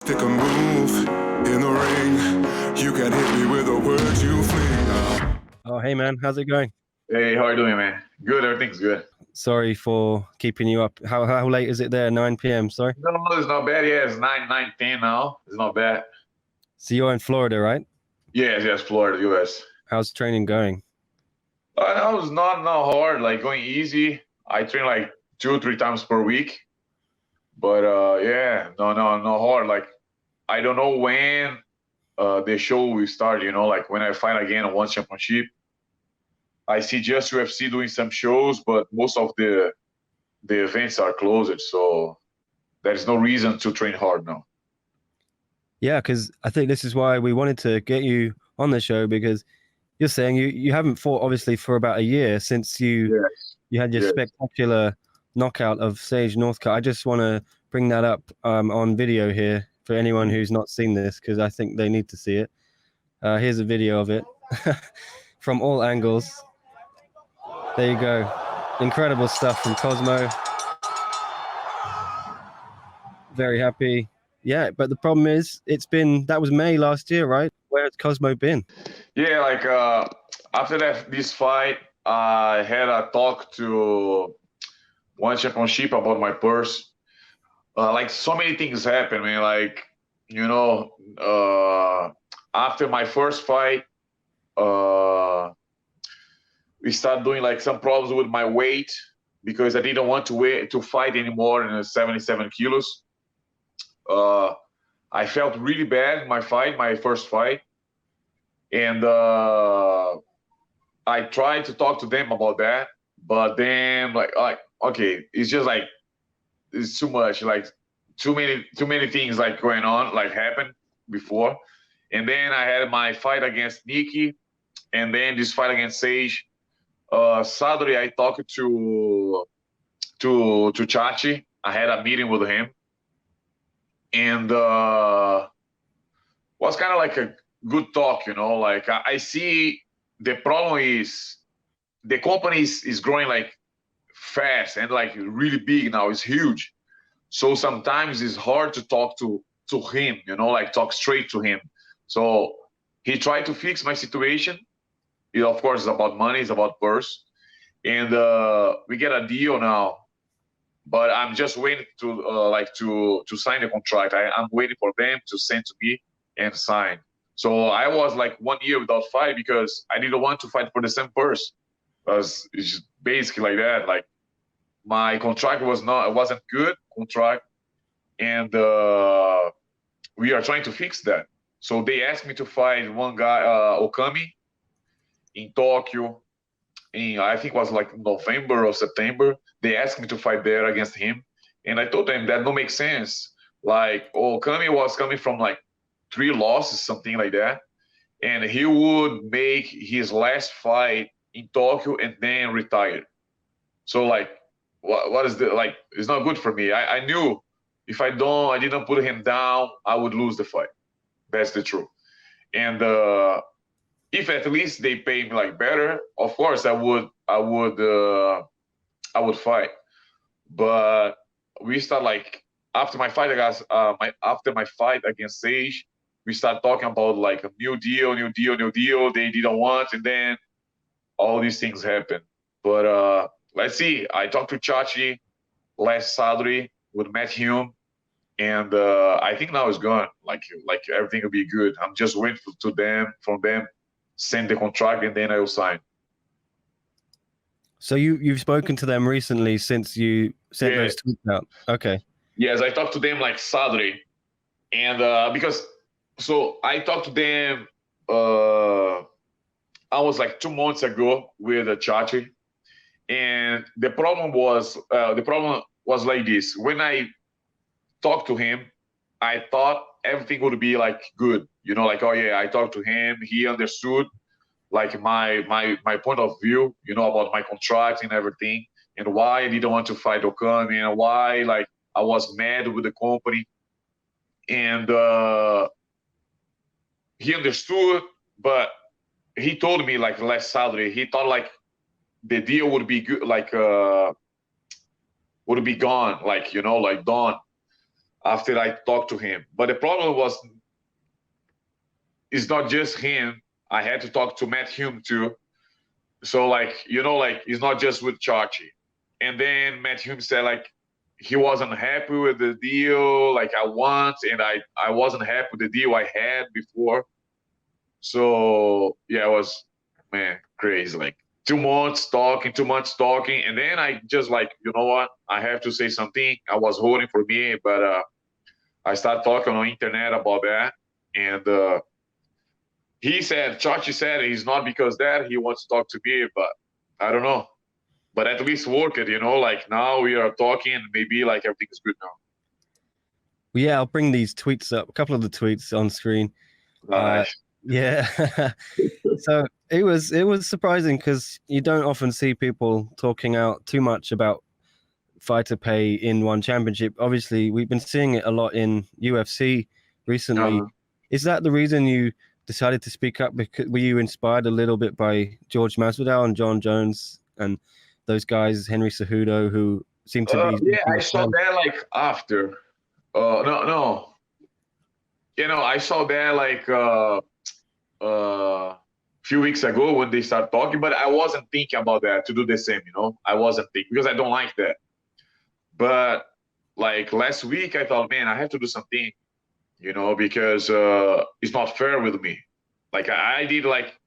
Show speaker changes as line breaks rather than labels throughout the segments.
Pick a move in the ring. You can hit me with the words you fling.
Oh, hey man, how's it going?
Hey, how are you doing, man? Good, everything's good.
Sorry for keeping you up. How late is it there? 9 p.m. Sorry.
No, it's not bad. Yeah, it's 10 now. It's not bad.
So you're in Florida, right?
Yes, Florida, US.
How's training going?
No, it's not hard. Like going easy. I train like 2 or 3 times per week. But yeah, no hard. Like I don't know when the show will start. You know, like when I fight again on one championship. I see just UFC doing some shows, but most of the events are closed, so there's no reason to train hard now.
Yeah, because I think this is why we wanted to get you on the show, because you're saying you haven't fought obviously for about a year since you had your spectacular knockout of Sage Northcutt. I just want to bring that up on video here for anyone who's not seen this, because I think they need to see it. Here's a video of it from all angles. There you go. Incredible stuff from Cosmo. Very happy. Yeah, but the problem is that was May last year, right? Where has Cosmo been?
Yeah, like after this fight, I had a talk to one championship about my purse. Like so many things happened, man. Like after my first fight, we started doing like some problems with my weight because I didn't want to fight anymore in 77 kilos. I felt really bad in my first fight, and I tried to talk to them about that, but then like okay, it's just like it's too much, like too many things like going on, like happened before, and then I had my fight against Nikki, and then this fight against Sage. Saturday I talked to Chachi. I had a meeting with him, and was kind of like a good talk, you know. Like I see the problem is the company is growing like fast and like really big now. It's huge, so sometimes it's hard to talk to him, you know, like talk straight to him. So he tried to fix my situation. It, of course, is about money, it's about purse, and we get a deal now. But I'm just waiting to sign the contract. I'm waiting for them to send to me and sign. So I was like 1 year without fight because I didn't want to fight for the same purse. Because it's basically like that. Like my contract wasn't good contract, and we are trying to fix that. So they asked me to fight one guy, Okami, in Tokyo. I think it was like November or September. They asked me to fight there against him, and I told them that don't make sense. Like Okami was coming from like 3 losses, something like that, and he would make his last fight in Tokyo and then retire. So like, what is the like? It's not good for me. I knew if I didn't put him down, I would lose the fight. That's the truth. And if at least they pay me like better, of course I would fight. But we start like after my fight against Sage, we start talking about like a new deal. They didn't want, and then all these things happen. But let's see. I talked to Chachi last Saturday with Matt Hume, and I think now it's gone. Like everything will be good. I'm just waiting from them send the contract, and then I will sign.
So you've spoken to them recently since you sent those tweets out. Okay.
Yes, I talked to them like Saturday, and because so I talked to them. I was like 2 months ago with Chachi, and the problem was like this. When I talked to him, I thought everything would be like good, you know, like, oh yeah, I talked to him, he understood like my point of view, you know, about my contract and everything, and why I didn't want to fight Okami, and why like I was mad with the company, and he understood. But he told me like last Saturday, he thought like the deal would be good, like would be gone, like, you know, like done. after I talked to him. But the problem was, it's not just him. I had to talk to Matt Hume too. So like, you know, like it's not just with Chachi. And then Matt Hume said like he wasn't happy with the deal like I want, and I wasn't happy with the deal I had before. So yeah, it was, man, crazy. Like 2 months talking, and then I just like, you know what? I have to say something. I was holding for me, but I started talking on internet about that, and Chachi said it's not because that he wants to talk to me, but I don't know. But at least work it, you know. Like now we are talking, and maybe like everything is good now.
Well, yeah, I'll bring these tweets up. A couple of the tweets on screen. Yeah. So it was surprising because you don't often see people talking out too much about fighter pay in one championship. Obviously, we've been seeing it a lot in UFC recently. Is that the reason you decided to speak up? Because were you inspired a little bit by George Masvidal and John Jones and those guys, Henry Cejudo, who seem to be?
Yeah, I saw that like after. No. You know, I saw that like few weeks ago when they started talking, but I wasn't thinking about that to do the same, you know. I wasn't thinking because I don't like that. But like last week, I thought, man, I have to do something, you know, because it's not fair with me. Like I did like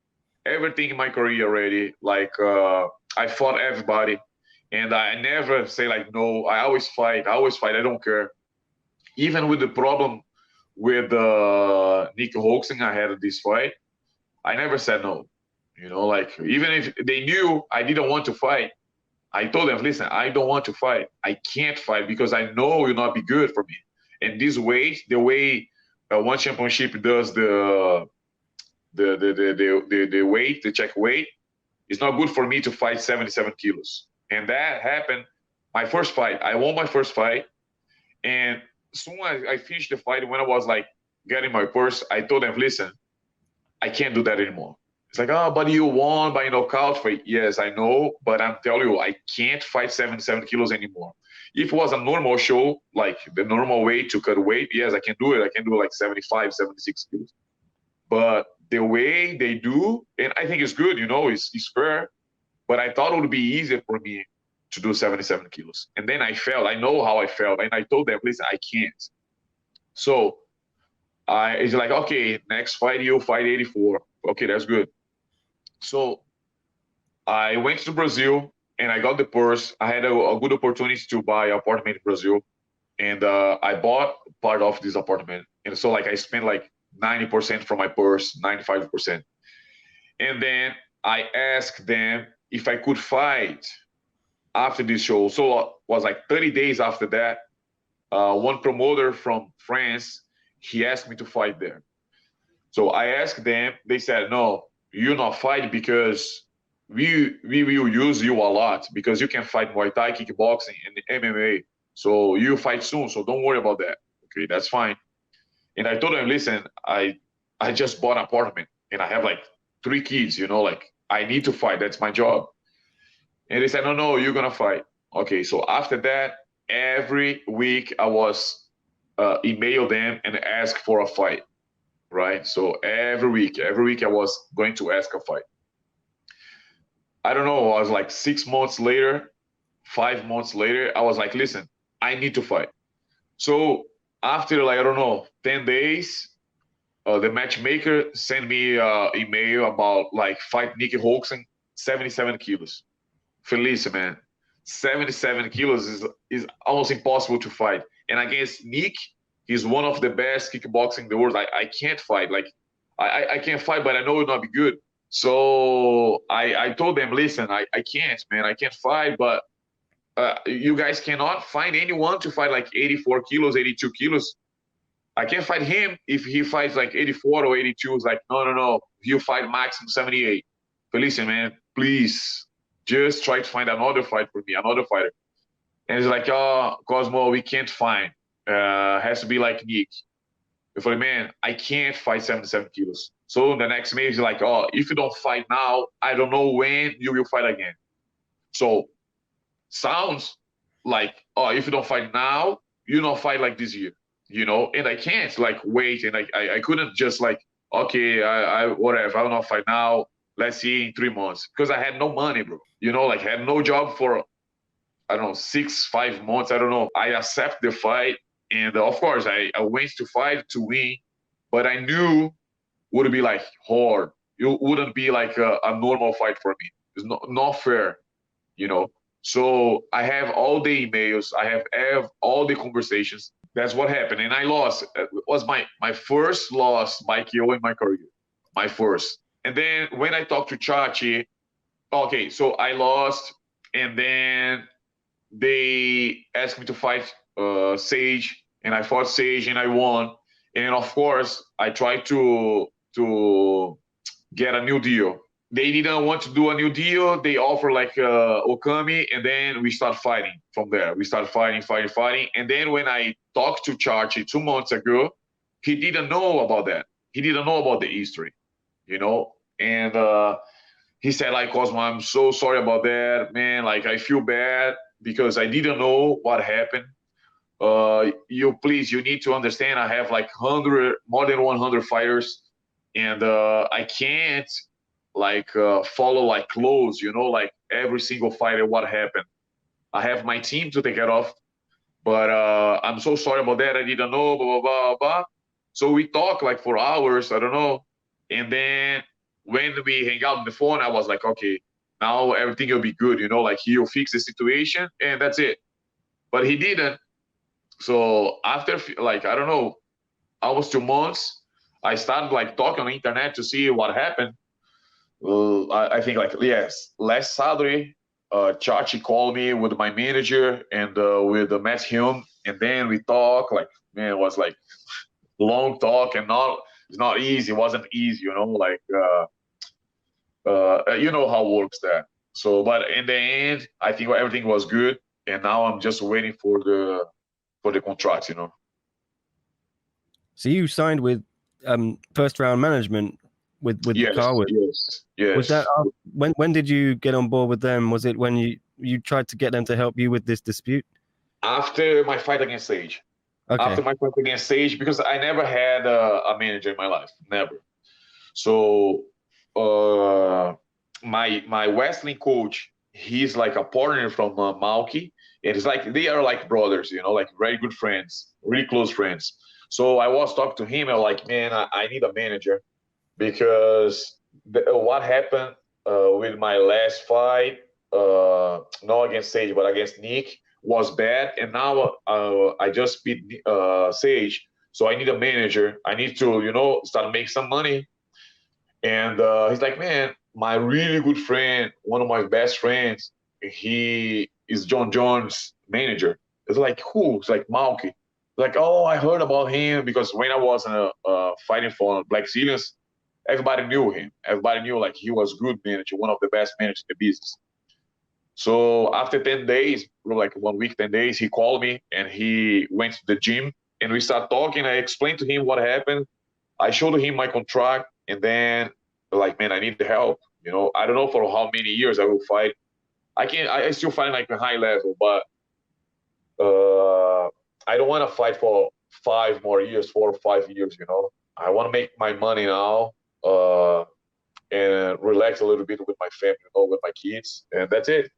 everything in my career already. Like I fought everybody, and I never say like no. I always fight. I don't care. Even with the problem with Nick Holzing, I had this fight. I never said no. You know, like even if they knew I didn't want to fight, I told them, listen, I don't want to fight. I can't fight because I know it will not be good for me. And this weight, the way one championship does the weight, the check weight, it's not good for me to fight 77 kilos. And that happened my first fight. I won my first fight. And soon as I finished the fight, when I was like getting my purse, I told them, listen, I can't do that anymore. It's like, oh, but you won by knockout fight. Yes, I know, but I'm telling you, I can't fight 77 kilos anymore. If it was a normal show, like the normal way to cut weight, yes, I can do it. I can do like 75, 76 kilos. But the way they do, and I think it's good, you know, it's fair. But I thought it would be easier for me to do 77 kilos. And then I felt, I know how I felt. And I told them, listen, I can't. So it's like, okay, next fight, you fight 84. Okay, that's good. So I went to Brazil and I got the purse. I had a good opportunity to buy an apartment in Brazil. And I bought part of this apartment. And so like I spent like 90% from my purse, 95%. And then I asked them if I could fight after this show. So it was like 30 days after that. One promoter from France, he asked me to fight there. So I asked them, they said, no, you not fight because we will use you a lot because you can fight Muay Thai, kickboxing, and MMA. So you fight soon, so don't worry about that. Okay, that's fine. And I told them, listen, I just bought an apartment and I have like 3 kids, you know, like I need to fight. That's my job. And they said, no, you're gonna fight. Okay, so after that, every week I was email them and ask for a fight. Right? So every week I was going to ask a fight. I don't know, I was like 6 months later, 5 months later, I was like, listen, I need to fight. So after like, I don't know, 10 days, the matchmaker sent me an email about like fight Nicky Holzing, 77 kilos. Felice, man, 77 kilos is almost impossible to fight. And against Nick, he's one of the best kickboxing in the world. I can't fight. Like, I can't fight, but I know it will not be good. So I told them, listen, I can't, man. I can't fight, but you guys cannot find anyone to fight like 84 kilos, 82 kilos. I can't fight him if he fights like 84 or 82. It's like, no. He'll fight maximum 78. But listen, man, please just try to find another fight for me, another fighter. And it's like, oh, Cosmo, we can't find. Has to be like Nick. If like, man, I can't fight 77 kilos. So the next match is like, oh, if you don't fight now, I don't know when you will fight again. So sounds like, oh, if you don't fight now, you don't fight like this year. you know, and I can't like wait, and I couldn't just like, okay, I whatever, I don't know if I now, let's see in 3 months, because I had no money, bro. You know, like had no job for, I don't know, 5 months, I don't know. I accept the fight, and of course I went to fight to win, but I knew would be like hard. It wouldn't be like a normal fight for me. It's not fair, you know. So I have all the emails, I have all the conversations. That's what happened, and I lost. It was my first loss by KO in my career, my first. And then when I talked to Chachi, okay, so I lost, and then they asked me to fight Sage, and I fought Sage, and I won. And of course, I tried to get a new deal. They didn't want to do a new deal. They offered like Okami, and then we start fighting from there. We start fighting. And then when I talked to Chachi 2 months ago, he didn't know about that. He didn't know about the history, you know. And he said like, Cosmo, I'm so sorry about that, man. Like I feel bad because I didn't know what happened. You need to understand. I have like more than 100 fighters, and I can't like follow like close, you know, like every single fighter what happened. I have my team to take care of, but I'm so sorry about that. I didn't know, blah blah blah blah. So we talk like for hours, I don't know, and then when we hang out on the phone, I was like, okay, now everything will be good, you know, like he'll fix the situation, and that's it. But he didn't. So after like I don't know, almost 2 months, I started like talking on the internet to see what happened. I think like yes, last Saturday, Chachi called me with my manager and with Matt Hume, and then we talk. Like man, it was like long talk, and not it's not easy. It wasn't easy, you know. Like you know how it works there. So, but in the end, I think everything was good, and now I'm just waiting for the contract, you know.
So you signed with first round management with
Yes,
Carwood.
yes.
Was that when did you get on board with them? Was it when you tried to get them to help you with this dispute?
After my fight against Sage.
Okay.
After my fight against Sage, because I never had a manager in my life, never. So my wrestling coach, he's like a partner from Malki, and it's like they are like brothers, you know, like very good friends, really close friends. So I was talking to him, and like, man, I need a manager because what happened with my last fight, not against Sage but against Nick, was bad, and now I just beat Sage, so I need a manager. I need to, you know, start make some money. And he's like, man, my really good friend, one of my best friends, he is John Jones' manager. It's like, who? It's like Malky. Like, oh, I heard about him because when I was fighting for Black Zillions, everybody knew him. Everybody knew like he was good manager, one of the best managers in the business. So after 10 days, like 1 week, 10 days, he called me and he went to the gym and we started talking. I explained to him what happened. I showed him my contract, and then like, man, I need the help. You know, I don't know for how many years I will fight. I still fight like a high level, but I don't want to fight for 5 more years, 4 or 5 years. You know, I want to make my money now and relax a little bit with my family, you know, with my kids, and that's it.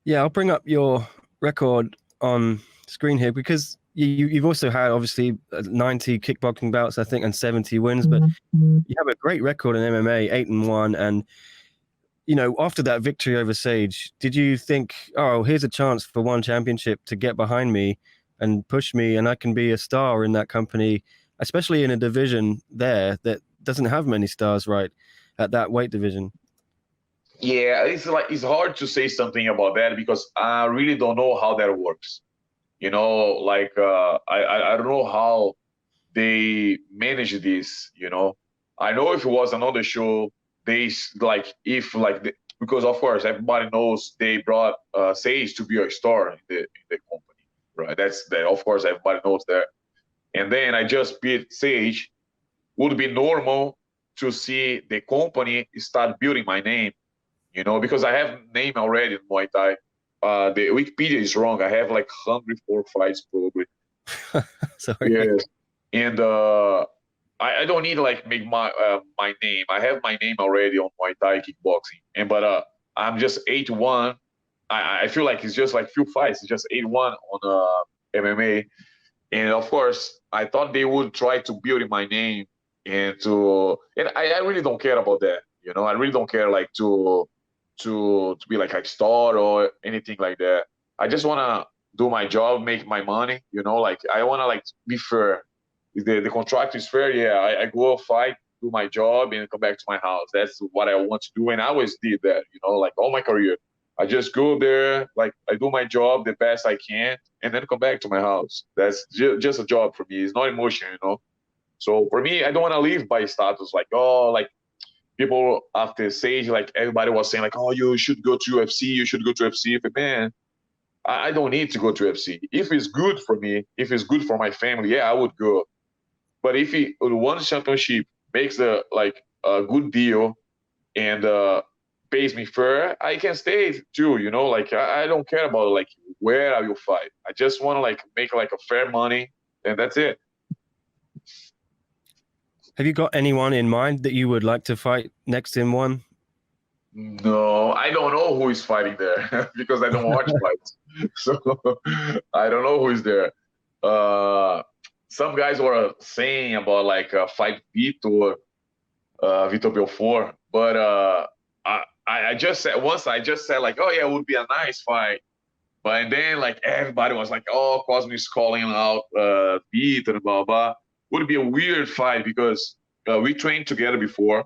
Yeah, I'll bring up your record on screen here because you've also had obviously 90 kickboxing bouts, I think, and 70 wins, but you have a great record in MMA, 8-1. And, you know, after that victory over Sage, did you think, oh, here's a chance for one championship to get behind me and push me and I can be a star in that company, especially in a division there that doesn't have many stars, right, at that weight division?
Yeah, it's like it's hard to say something about that because I really don't know how that works. You know, like I don't know how they manage this. You know, I know if it was another show, like if like because of course everybody knows they brought Sage to be a star in the company, right? That's that. Of course, everybody knows that. And then I just beat Sage. Would be normal to see the company start building my name, you know, because I have name already in Muay Thai. The Wikipedia is wrong. I have like 104 fights probably.
Sorry.
Yes, and I don't need to like make my name. I have my name already on Muay Thai kickboxing, and but I'm just 8-1. I feel like it's just like few fights. It's just 8-1 on MMA, and of course I thought they would try to build in my name and I really don't care about that. You know, I really don't care like to be like a star or anything like that. I just wanna do my job, make my money. You know, like I wanna like be fair. If the contract is fair, yeah, I go fight, do my job, and come back to my house. That's what I want to do, and I always did that. You know, like all my career, I just go there, like I do my job the best I can, and then come back to my house. That's just a job for me. It's not emotion, you know. So for me, I don't want to live by status. Like oh, like people after Sage, like everybody was saying, like oh, you should go to UFC, you should go to UFC. But man, I don't need to go to UFC. If it's good for me, if it's good for my family, yeah, I would go. But if he one championship makes a good deal and pays me fair, I can stay too. You know, like I don't care about like where I will fight. I just want to like make like a fair money, and that's it.
Have you got anyone in mind that you would like to fight next in one?
No, I don't know who is fighting there because I don't watch fights. So I don't know who is there. Uh, some guys were saying about like fight Vitor Belfort, but I just said once I just said like, oh yeah, it would be a nice fight, but and then like everybody was like, oh, Cosmo is calling out Vitor and blah blah. Would be a weird fight because we trained together before,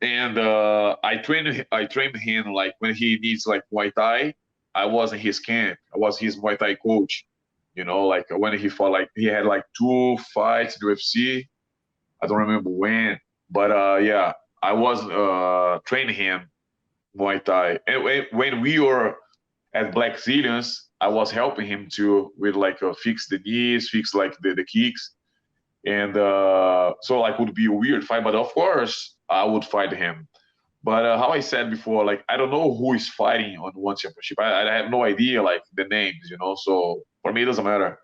and I trained him like when he needs like Muay Thai. I was in his camp. I was his Muay Thai coach. You know, like when he fought, like he had like 2 fights in UFC. I don't remember when, but yeah, I was training him Muay Thai, and when we were at Black Zillions, I was helping him too with like fix the knees, fix like the kicks, and so like would be a weird fight, but of course I would fight him. But how I said before, like I don't know who is fighting on one championship. I have no idea like the names, you know. So for me, it doesn't matter.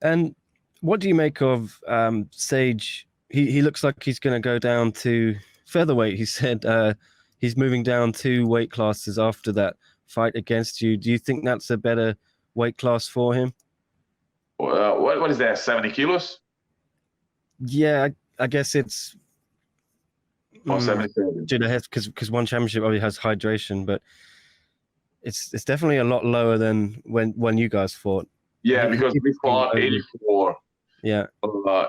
And what do you make of Sage? He looks like he's going to go down to featherweight. He said he's moving down 2 weight classes after that fight against you. Do you think that's a better weight class for him?
What is that? 70 kilos
Yeah, I guess it's
or 77?
because one championship already has hydration, but it's definitely a lot lower than when you guys fought.
Yeah, because we fought 84.
Yeah.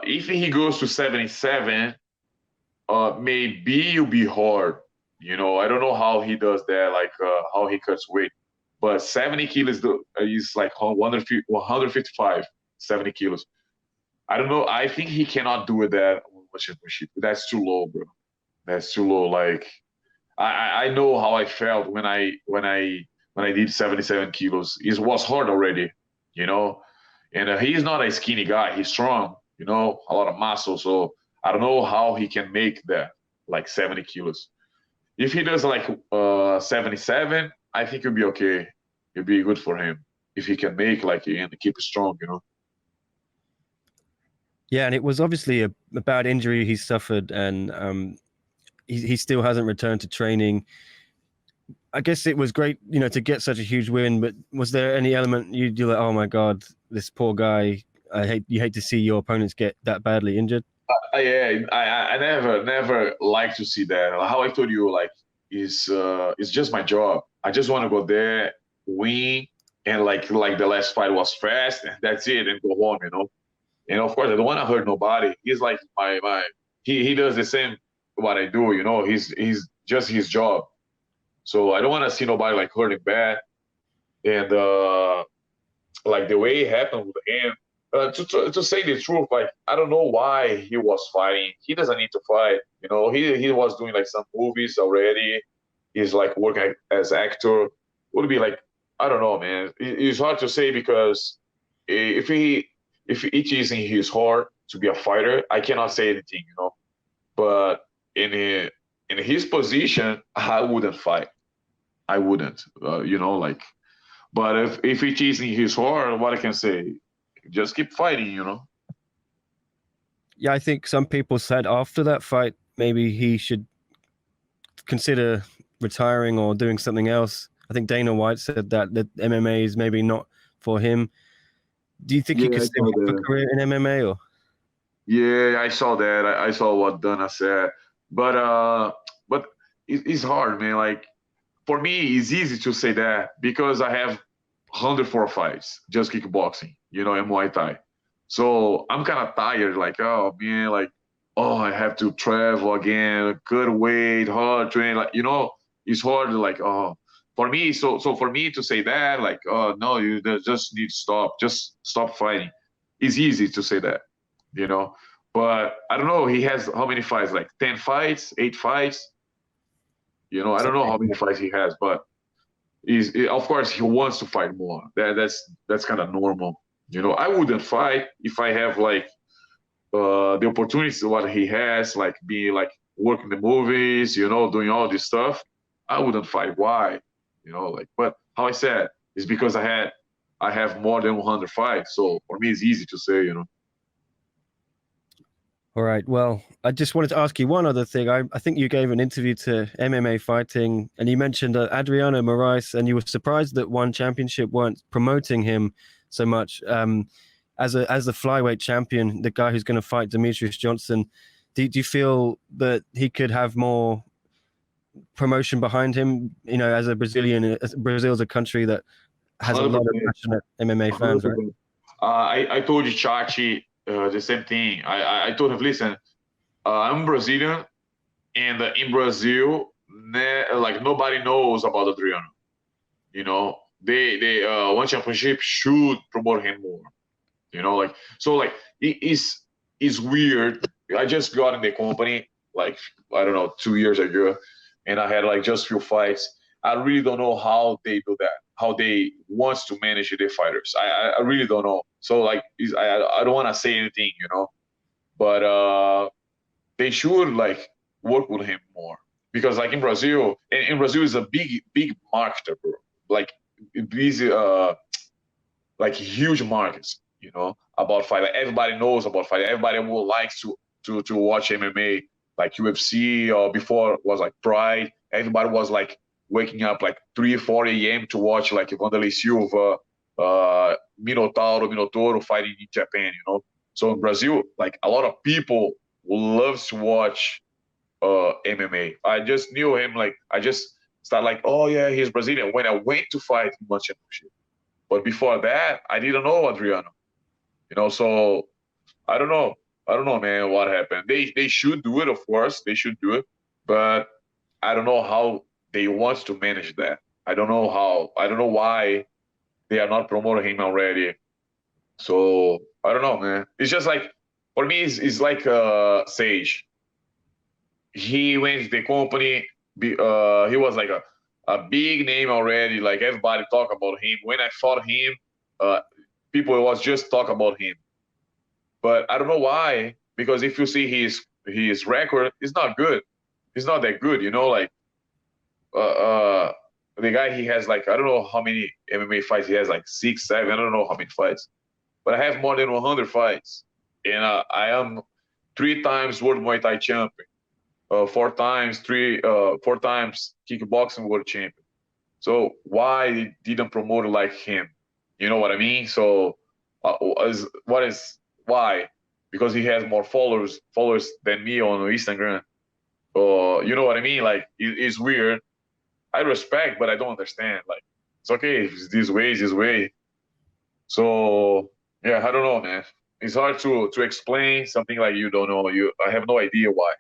If he goes to 77, maybe it'll be hard. You know, I don't know how he does that, like how he cuts weight. But 70 kilos is like 155, 70 kilos. I don't know. I think he cannot do it that championship. That's too low, bro. That's too low. Like I know how I felt when I did 77 kilos. It was hard already, you know. And he's not a skinny guy. He's strong, you know, a lot of muscle. So I don't know how he can make that like 70 kilos. If he does like 77, I think it'll be okay. It'll be good for him if he can make like and keep it strong, you know.
Yeah, and it was obviously a bad injury he suffered, and he still hasn't returned to training. I guess it was great, to get such a huge win. But was there any element you're like, oh my god, this poor guy? You hate to see your opponents get that badly injured.
Yeah, I never like to see that. How I told you, like, it's just my job. I just want to go there, win, and like the last fight was fast, and that's it, and go home, you know. And of course, I don't want to hurt nobody. He's like my he does the same what I do, you know. He's just his job. So I don't want to see nobody like hurting bad. And like the way it happened with him, to say the truth, like I don't know why he was fighting. He doesn't need to fight. You know, he was doing like some movies already. He's like working as actor. Would be like I don't know, man. It's hard to say because if it is in his heart to be a fighter, I cannot say anything, you know. But in his position, I wouldn't fight. I wouldn't, you know, like But if it is in his heart, what I can say, just keep fighting, you know.
Yeah, I think some people said after that fight maybe he should consider retiring or doing something else. I think Dana White said that MMA is maybe not for him. Do you think he
Yeah,
could
I
still
saw
have a
that.
career in MMA? Or
Yeah, I saw that. I saw what Dana said, but it's hard, man. Like for me, it's easy to say that because I have 104 fights, just kickboxing, you know, and Muay Thai. So I'm kind of tired. Like, oh man, like, oh, I have to travel again, cut weight, hard train. Like, you know, it's hard. Like, oh, for me, so for me to say that, like, oh no, just need to stop, just stop fighting. It's easy to say that, you know. But I don't know. He has how many fights? Like 10 fights, 8 fights. You know, I don't know how many fights he has, but of course he wants to fight more. That's kind of normal. You know, I wouldn't fight if I have like the opportunities what he has, like being like working the movies, you know, doing all this stuff. I wouldn't fight. Why? You know, like, but how I said is because I have more than 100 fights, so for me it's easy to say, you know.
all right. Well, I just wanted to ask you one other thing. I think you gave an interview to MMA Fighting, and you mentioned Adriano Moraes, and you were surprised that One Championship weren't promoting him so much as the flyweight champion, the guy who's going to fight Demetrius Johnson. Do you feel that he could have more promotion behind him? You know, as a Brazilian, Brazil's a country that has a lot of
100%.
passionate MMA fans, right?
100%. I told Chachi the same thing. I told him, listen, I'm Brazilian, and in Brazil, like nobody knows about Adriano. You know, they One Championship should promote him more. You know, like so, like it's weird. I just got in the company like I don't know 2 years ago, and I had like just few fights. I really don't know how they do that. How they wants to manage their fighters. I really don't know. So like I don't want to say anything, you know, but they should like work with him more because like in Brazil is a big market, bro. Like these like huge markets, you know, about fight. Like everybody knows about fight. Everybody will likes to watch MMA, like UFC or before was like Pride. Everybody was like waking up like 3:40 a.m. to watch like Wanderlei Silva, Minotauro fighting in Japan, you know. So in Brazil, like a lot of people loves to watch MMA. I just knew him like I just started like, oh yeah, he's Brazilian. When I went to fight in One Championship. But before that, I didn't know Adriano. You know, so I don't know. I don't know, man, what happened. They should do it, of course. They should do it. But I don't know how they want to manage that. I don't know how. I don't know why they are not promoting him already. So I don't know, man. It's just like for me, it's like Sage. He went to the company. He was like a big name already. Like everybody talk about him. When I fought him, uh, people was just talk about him. But I don't know why. Because if you see his record, it's not good. It's not that good. You know, like uh, uh, the guy he has like I don't know how many MMA fights he has, like 6, 7. I don't know how many fights. But I have more than 100 fights, and I am 3 times World Muay Thai champion. 4 times kickboxing world champion. So why didn't promote like him? You know what I mean? So what is why? Because he has more followers than me on Instagram. You know what I mean? Like it's weird. I respect, but I don't understand. Like it's okay if it's this way, it's this way. So yeah, I don't know, man. It's hard to explain something like you don't know. I have no idea why.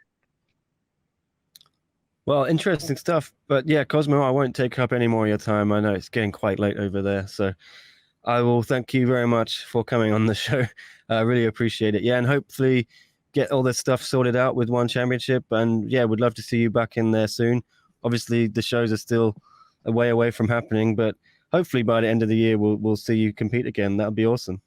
Well, interesting stuff. But yeah, Cosmo, I won't take up any more of your time. I know it's getting quite late over there. So I will thank you very much for coming on the show. I really appreciate it. Yeah, and hopefully get all this stuff sorted out with One Championship. And yeah, would love to see you back in there soon. Obviously, the shows are still a way away from happening, but hopefully by the end of the year, we'll see you compete again. That would be awesome.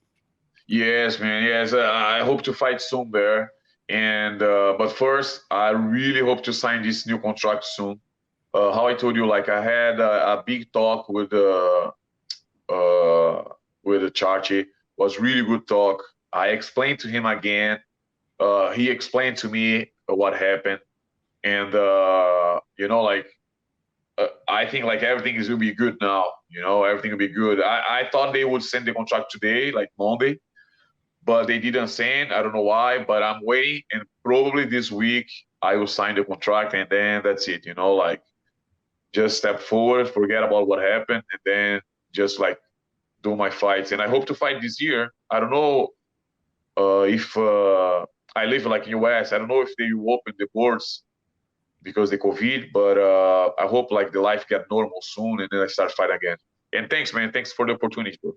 Yes, man. Yes, I hope to fight soon there. And but first, I really hope to sign this new contract soon. How I told you, like I had a big talk with with the Chachi. Was really good talk. I explained to him again. He explained to me what happened, and like I think like everything is gonna be good now. Everything will be good. I thought they would send the contract today, like Monday, but they didn't send. I don't know why, but I'm waiting, and probably this week I will sign the contract, and then that's it. Like just step forward, forget about what happened, and then just like do my fights. And I hope to fight this year. I don't know if I live like in US. I don't know if they will open the boards because the COVID, but I hope like the life get normal soon, and then I start fighting again. And thanks, man. Thanks for the opportunity, bro.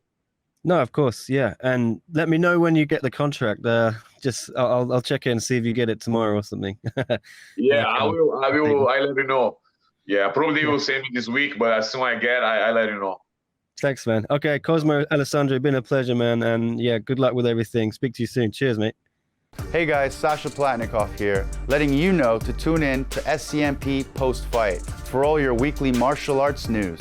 No, of course, yeah. And let me know when you get the contract. Just I'll check in and see if you get it tomorrow or something.
Yeah, I will. I let you know. Yeah, probably will send me this week, but as soon as I get, I let you know.
Thanks, man. Okay, Cosmo Alexandre, been a pleasure, man. And yeah, good luck with everything. Speak to you soon. Cheers, mate.
Hey guys, Sasha Platnikoff here, letting you know to tune in to SCMP Post Fight for all your weekly martial arts news.